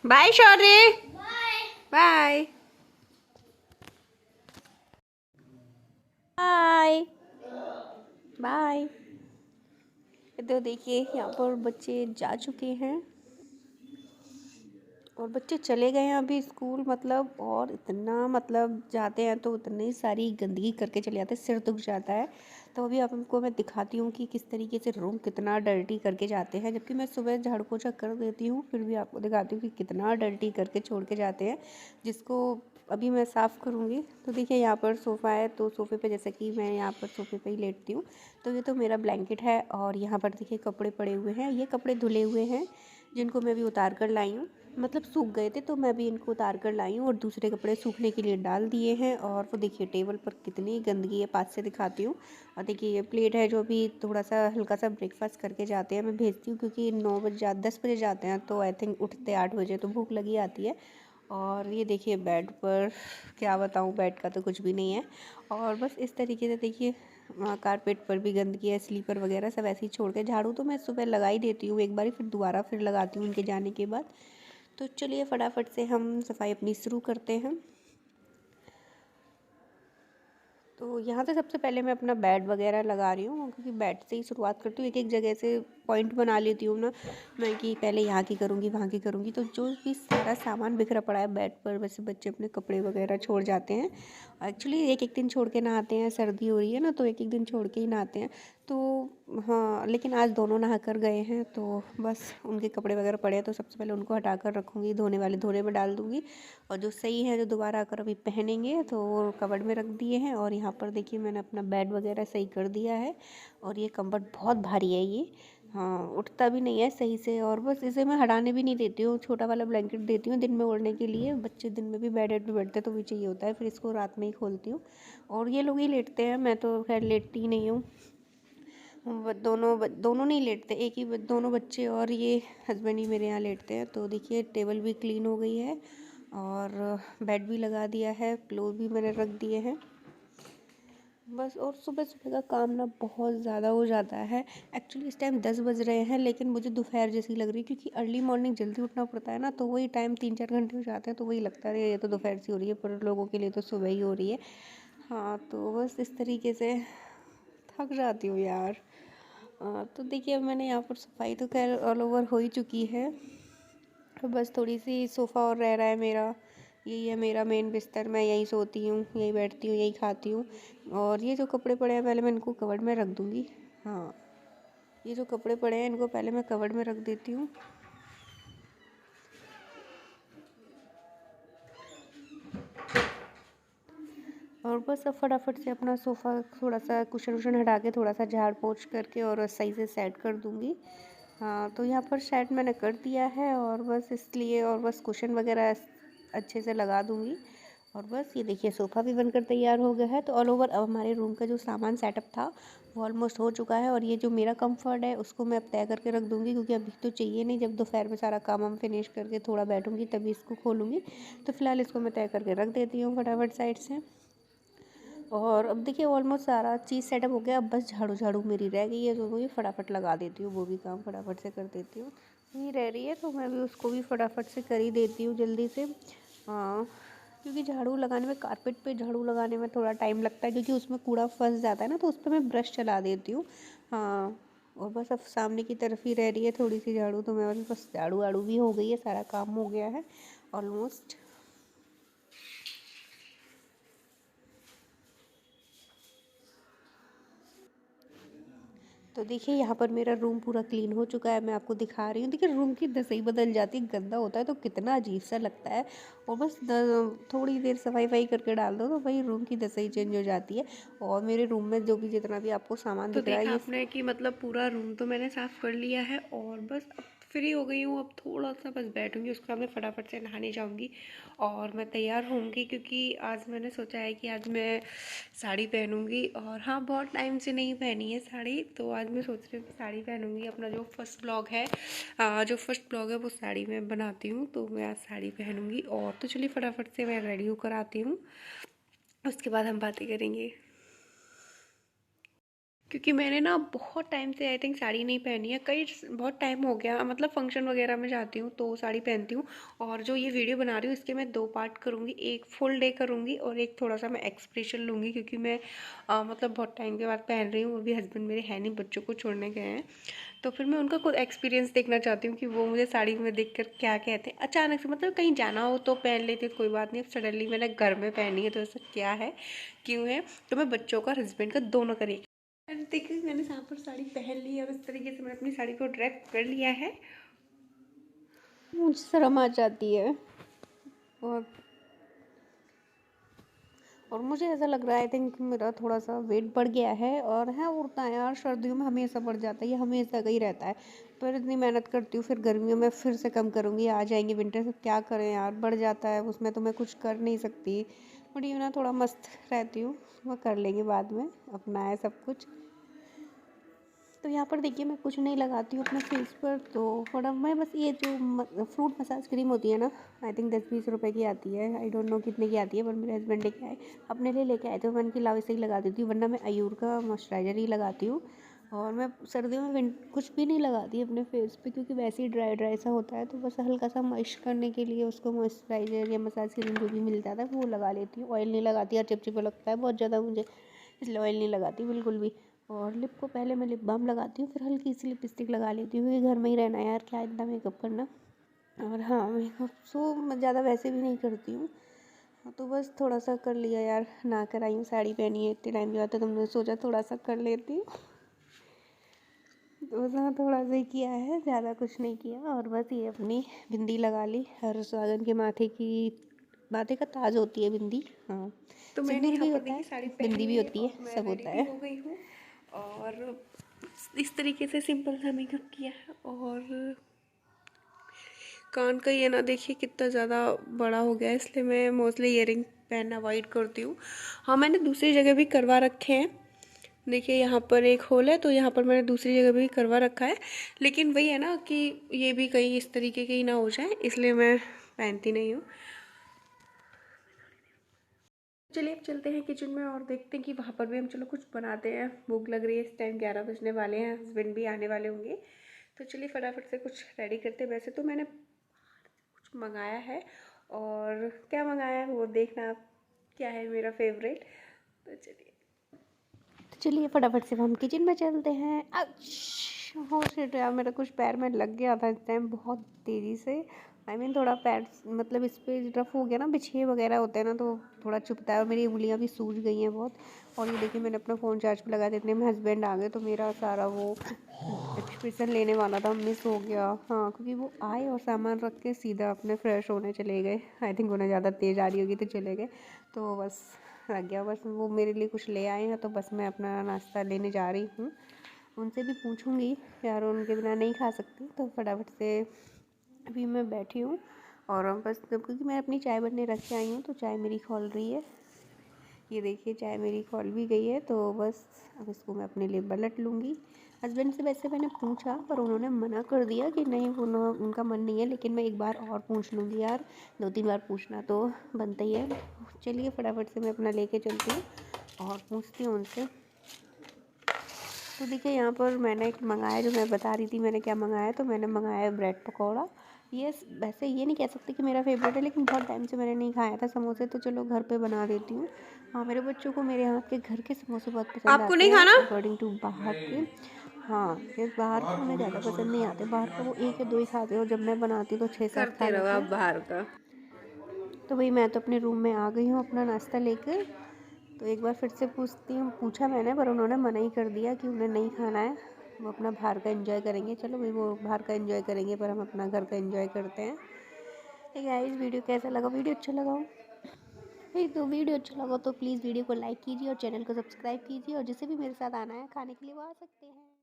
Bye Shaurya. Bye bye bye. तो देखिए यहाँ पर बच्चे जा चुके हैं और बच्चे चले गए हैं अभी स्कूल। मतलब और इतना मतलब जाते हैं तो उतनी सारी गंदगी करके चले जाते हैं, सिर दुख जाता है। तो अभी आपको मैं दिखाती हूँ कि किस तरीके से रूम कितना डर्टी करके जाते हैं, जबकि मैं सुबह झाड़ू पोछा कर देती हूँ, फिर भी आपको दिखाती हूँ कि कितना डर्टी करके छोड़ के जाते हैं, जिसको अभी मैं साफ़ करूँगी। तो देखिए यहाँ पर सोफ़ा है, तो सोफ़े पे जैसे कि मैं यहाँ पर सोफ़े पे ही लेटती हूँ, तो ये तो मेरा ब्लैंकेट है। और यहाँ पर देखिए कपड़े पड़े हुए हैं, ये कपड़े धुले हुए हैं जिनको मैं अभी उतार कर लाई हूँ। मतलब सूख गए थे तो मैं भी इनको उतार कर लाई हूँ और दूसरे कपड़े सूखने के लिए डाल दिए हैं। और वो देखिए टेबल पर कितनी गंदगी है, पास से दिखाती हूँ। और देखिए ये प्लेट है जो अभी थोड़ा सा हल्का सा ब्रेकफास्ट करके जाते हैं, मैं भेजती हूँ क्योंकि 10 बजे जाते हैं, तो आई थिंक उठते 8 बजे, तो भूख लगी आती है। और ये देखिए बेड पर क्या बताऊँ, बेड का तो कुछ भी नहीं है। और बस इस तरीके से देखिए कारपेट पर भी गंदगी है, स्लीपर वगैरह सब ऐसे ही छोड़ के। झाड़ू तो मैं सुबह लगा ही देती हूँ एक बारी, फिर दोबारा फिर लगाती हूँ उनके जाने के बाद। तो चलिए फटाफट से हम सफाई अपनी शुरू करते हैं। तो यहाँ से सबसे पहले मैं अपना बेड वगैरह लगा रही हूँ, क्योंकि बेड से ही शुरुआत करती हूँ। एक एक जगह से पॉइंट बना लेती हूँ ना मैं, कि पहले यहाँ की करूँगी वहाँ की करूँगी। तो जो भी सारा सामान बिखरा पड़ा है बेड पर, वैसे बच्चे अपने कपड़े वगैरह छोड़ जाते हैं। एक्चुअली एक एक दिन छोड़ के नहाते हैं, सर्दी हो रही है ना, तो एक एक दिन छोड़ के ही नहाते हैं। तो हाँ, लेकिन आज दोनों नहा कर गए हैं, तो बस उनके कपड़े वगैरह पड़े हैं, तो सबसे पहले उनको हटा कर रखूँगी, धोने वाले धोने में डाल दूँगी। और जो सही है, जो दोबारा आकर अभी पहनेंगे, तो वो कबर्ड में रख दिए हैं। और यहाँ पर देखिए मैंने अपना बेड वगैरह सही कर दिया है। और ये कम्बर्ड बहुत भारी है ये, हाँ उठता भी नहीं है सही से। और बस इसे मैं हटाने भी नहीं देती हूँ, छोटा वाला ब्लैंकेट देती हूँ दिन में ओढ़ने के लिए। बच्चे दिन में भी बेड पे बैठते तो भी चाहिए होता है, फिर इसको रात में ही खोलती हूँ। और ये लोग ही लेटते हैं, मैं तो खैर लेटती ही नहीं हूँ। दोनों नहीं लेटते, एक ही दोनों बच्चे और ये हस्बैंड ही मेरे यहाँ लेटते हैं। तो देखिए टेबल भी क्लीन हो गई है और बेड भी लगा दिया है, पिलो भी मैंने रख दिए हैं बस। और सुबह सुबह का काम ना बहुत ज़्यादा हो जाता है। एक्चुअली इस टाइम 10 बज रहे हैं, लेकिन मुझे दोपहर जैसी लग रही है, क्योंकि अर्ली मॉर्निंग जल्दी उठना पड़ता है ना, तो वही टाइम 3-4 घंटे हो जाते हैं, तो वही लगता है ये तो दोपहर सी हो रही है, पर लोगों के लिए तो सुबह ही हो रही है। हाँ तो बस इस तरीके से थक जाती हूँ यार। तो देखिए अब मैंने यहाँ पर सफाई तो खैर ऑल ओवर हो ही चुकी है, तो बस थोड़ी सी सोफ़ा और रह रहा है मेरा। यही है मेरा मेन बिस्तर, मैं यहीं सोती हूँ, यहीं बैठती हूँ, यहीं खाती हूँ। और ये जो कपड़े पड़े हैं पहले मैं इनको कवर्ड में रख दूँगी। हाँ, ये जो कपड़े पड़े हैं इनको पहले मैं कवर्ड में रख देती हूँ। और बस अब फटाफट से अपना सोफ़ा थोड़ा सा कुशन वुशन हटा के थोड़ा सा झाड़ पोंछ करके और सही से सेट कर दूँगी। हाँ तो यहाँ पर सेट मैंने कर दिया है, और बस इसलिए और बस कुशन वगैरह अच्छे से लगा दूँगी। और बस ये देखिए सोफ़ा भी बनकर तैयार हो गया है। तो ऑल ओवर अब हमारे रूम का जो सामान सेटअप था वो ऑलमोस्ट हो चुका है। और ये जो मेरा कंफर्ट है उसको मैं अब तय करके रख दूँगी, क्योंकि अभी तो चाहिए नहीं, जब दोपहर में सारा काम हम फिनिश करके थोड़ा बैठूँगी तभी इसको खोलूँगी। तो फ़िलहाल इसको मैं तय करके रख देती हूँ फटाफट साइड से। और अब देखिए ऑलमोस्ट सारा चीज़ सेटअप हो गया, अब बस झाड़ू झाड़ू मेरी रह गई है, तो वो भी फटाफट लगा देती हूँ, वो भी काम फटाफट से कर देती हूँ। नहीं रह रही है तो मैं भी उसको भी फटाफट से कर ही देती हूँ जल्दी से। हाँ, क्योंकि झाड़ू लगाने में, कारपेट पे झाड़ू लगाने में थोड़ा टाइम लगता है, क्योंकि उसमें कूड़ा फंस जाता है ना, तो उस पर मैं ब्रश चला देती हूँ। हाँ, और बस अब सामने की तरफ ही रह रही है थोड़ी सी झाड़ू, तो मैं बस झाड़ू वाड़ू भी हो गई है, सारा काम हो गया है ऑलमोस्ट। तो देखिए यहाँ पर मेरा रूम पूरा क्लीन हो चुका है, मैं आपको दिखा रही हूँ। देखिए रूम की दशा ही बदल जाती है, गंदा होता है तो कितना अजीब सा लगता है। और बस थोड़ी देर सफाई वफाई करके डाल दो तो वही रूम की दशा ही चेंज हो जाती है। और मेरे रूम में जो भी जितना भी आपको सामान तो दिख रहा है, देखा ये आपने कि मतलब पूरा रूम तो मैंने साफ़ कर लिया है और बस अब फ्री हो गई हूँ। अब थोड़ा सा बस बैठूंगी, उसके बाद मैं फटाफट से नहाने जाऊंगी और मैं तैयार होंगी, क्योंकि आज मैंने सोचा है कि आज मैं साड़ी पहनूंगी। और हाँ, बहुत टाइम से नहीं पहनी है साड़ी, तो आज मैं सोच रही हूँ कि साड़ी पहनूंगी। अपना जो फर्स्ट ब्लॉग है, वो साड़ी में बनाती हूँ, तो मैं आज साड़ी पहनूंगी। और तो चलिए फटाफट से मैं रेडी होकर आती हूँ, उसके बाद हम बातें करेंगे। क्योंकि मैंने ना बहुत टाइम से आई थिंक साड़ी नहीं पहनी है, बहुत टाइम हो गया, मतलब फंक्शन वगैरह में जाती हूँ तो साड़ी पहनती हूँ। और जो ये वीडियो बना रही हूँ इसके मैं 2 पार्ट करूँगी, एक फुल डे करूँगी और एक थोड़ा सा मैं एक्सप्रेशन लूँगी, क्योंकि मैं मतलब बहुत टाइम के बाद पहन रही हूँ। अभी हस्बैंड मेरे है नहीं, बच्चों को छोड़ने गए हैं, तो फिर मैं उनका खुद एक्सपीरियंस देखना चाहती हूँ कि वो मुझे साड़ी में देख कर क्या कहते हैं। अचानक से मतलब कहीं जाना हो तो पहन लेती हूँ, कोई बात नहीं। अब सडनली मैंने घर में पहनी है तो ऐसा क्या है, क्यों है, तो मैं बच्चों का, हस्बैंड का, दोनों का देखिए मैंने यहाँ पर साड़ी पहन ली है और इस तरीके से मैंने अपनी साड़ी को ड्रैप कर लिया है। मुझे शर्म आ जाती है। और मुझे ऐसा लग रहा है आई थिंक मेरा थोड़ा सा वेट बढ़ गया है। और है उड़ता है यार, सर्दियों में हमेशा बढ़ जाता है, ये हमेशा का ही रहता है। पर इतनी मेहनत करती हूँ, फिर गर्मियों में फिर से कम करूँगी, आ जाएंगे विंटर से, क्या करें यार, बढ़ जाता है, उसमें तो मैं कुछ कर नहीं सकती। बट ये ना थोड़ा मस्त रहती हूँ, वह कर लेंगे बाद में, अपना है सब कुछ। तो यहाँ पर देखिए मैं कुछ नहीं लगाती हूँ अपने फेस पर, तो थोड़ा मैं बस ये जो फ्रूट मसाज क्रीम होती है ना, आई थिंक 10-20 रुपए की आती है, आई डोंट नो कितने की आती है, पर मेरे हस्बैंड लेके आए, अपने लिए लेके आए, तो मैंने कि लाओ इसे ही लगा देती हूँ, वरना मैं आयूर का मॉइस्चराइज़र ही लगाती हूँ। और मैं सर्दियों में कुछ भी नहीं लगाती अपने फेस पे, क्योंकि वैसे ही ड्राई ड्राई सा होता है, तो बस हल्का सा मॉइस्ट करने के लिए उसको मॉइस्चराइज़र या मसाज क्रीम जो भी मिलता था वो लगा लेती हूँ। ऑयल नहीं लगाती, यार चिपचिपा लगता है बहुत ज़्यादा मुझे, इसलिए ऑयल नहीं लगाती बिल्कुल भी। और लिप को पहले मैं लिप बाम लगाती हूँ, फिर हल्की सी लिपस्टिक लगा लेती हूँ, क्योंकि घर में ही रहना है यार, क्या इतना मेकअप करना। और हाँ, मेकअप सो मैं ज़्यादा वैसे भी नहीं करती हूँ, तो बस थोड़ा सा कर लिया यार, ना कर आई हूँ, साड़ी पहनी है इतने टाइम के बाद, तो तुमने सोचा थोड़ा सा कर लेती हूँ। तो बस हाँ, थोड़ा सा ही किया है, ज़्यादा कुछ नहीं किया। और बस ये अपनी बिंदी लगा ली, हर सुहागन के माथे का ताज होती है बिंदी। हाँ, तो मैंने सिंदूर यहाँ भी पर होता देखी है, साड़ी पहन बिंदी भी ली होती है, और मैं सब रेडी होता भी है। हो गई हूँ। और इस तरीके से सिंपल सा मेकअप किया है। और कान का ये ना देखिए कितना ज़्यादा बड़ा हो गया है, इसलिए मैं मोस्टली ईयरिंग पहनना अवॉइड करती हूँ। हाँ, मैंने दूसरी जगह भी करवा रखे हैं, देखिए यहाँ पर एक होल है, तो यहाँ पर मैंने दूसरी जगह भी करवा रखा है, लेकिन वही है ना कि ये भी कहीं इस तरीके के ही ना हो जाए, इसलिए मैं पहनती नहीं हूँ। चलिए अब चलते हैं किचन में और देखते हैं कि वहाँ पर भी हम चलो कुछ बनाते हैं। भूख लग रही है, इस टाइम 11 बजने वाले हैं, हस्बैंड भी आने वाले होंगे, तो चलिए फटाफट से कुछ रेडी करते हैं। वैसे तो मैंने कुछ मंगाया है, और क्या मंगाया है वो देखना आप, क्या है मेरा फेवरेट, तो चलिए। तो चलिए फटाफट से हम किचन में चलते हैं। हो शिट यार, मेरा कुछ पैर में लग गया था इस टाइम बहुत तेज़ी से। थोड़ा पैर मतलब इस पे रफ हो गया ना, बिछे वगैरह होते हैं ना, तो थोड़ा चुभता है, और मेरी उंगलियां भी सूज गई हैं बहुत। और ये देखिए मैंने अपना फ़ोन चार्ज पे लगा दिया, इतने में हस्बैंड आ गए, तो मेरा सारा वो एक्सप्रेशन लेने वाला था मिस हो गया। हाँ, क्योंकि वो आए और सामान रख के सीधा अपने फ्रेश होने चले गए, आई थिंक उन्हें ज़्यादा तेज़ आ रही होगी तो चले गए, तो बस लग गया। बस वो मेरे लिए कुछ ले आए हैं, तो बस मैं अपना नाश्ता लेने जा रही हूँ। उनसे भी पूछूंगी यार, उनके बिना नहीं खा सकती, तो फटाफट से अभी मैं बैठी हूँ। और बस क्योंकि मैं अपनी चाय बनने रख के आई हूँ, तो चाय मेरी खौल रही है, ये देखिए चाय मेरी खौल भी गई है, तो बस अब इसको मैं अपने लिए पलट लूँगी। हस्बैंड से वैसे मैंने पूछा, पर उन्होंने मना कर दिया कि नहीं, वो उनका मन नहीं है, लेकिन मैं एक बार और पूछ लूँगी यार, 2-3 बार पूछना तो बनता ही है। चलिए फटाफट से मैं अपना लेके चलती हूँ और पूछती हूँ उनसे। तो देखिए यहाँ पर मैंने एक मंगाया, जो मैं बता रही थी मैंने क्या मंगाया, तो मैंने मंगाया है ब्रेड पकौड़ा। ये वैसे ये नहीं कह सकती कि मेरा फेवरेट है, लेकिन बहुत टाइम से मैंने नहीं खाया था समोसे, तो चलो घर पे बना देती हूँ। हाँ, मेरे बच्चों को मेरे हाथ के घर के समोसे बहुत पसंद आपको आते नहीं हैं खाना? अकॉर्डिंग टू बाहर के। हाँ, ये बाहर के उन्हें ज़्यादा पसंद नहीं आते, बाहर का वो 1 या 2 ही खाते हैं, और जब मैं बनाती हूँ तो 6-7 खा करते रहो लेते आप हैं। बाहर का। तो वही, मैं तो अपने रूम में आ गई हूँ अपना नाश्ता लेकर। तो एक बार फिर से पूछा मैंने, पर उन्होंने मना ही कर दिया कि उन्हें नहीं खाना है, वो अपना बाहर का एंजॉय करेंगे। चलो भाई, वो बाहर का एंजॉय करेंगे, पर हम अपना घर का एंजॉय करते हैं। ठीक है गाइस, वीडियो कैसा लगा, वीडियो अच्छा लगा हो भाई, तो वीडियो अच्छा लगा तो प्लीज़ वीडियो को लाइक कीजिए और चैनल को सब्सक्राइब कीजिए, और जिसे भी मेरे साथ आना है खाने के लिए वो आ सकते हैं।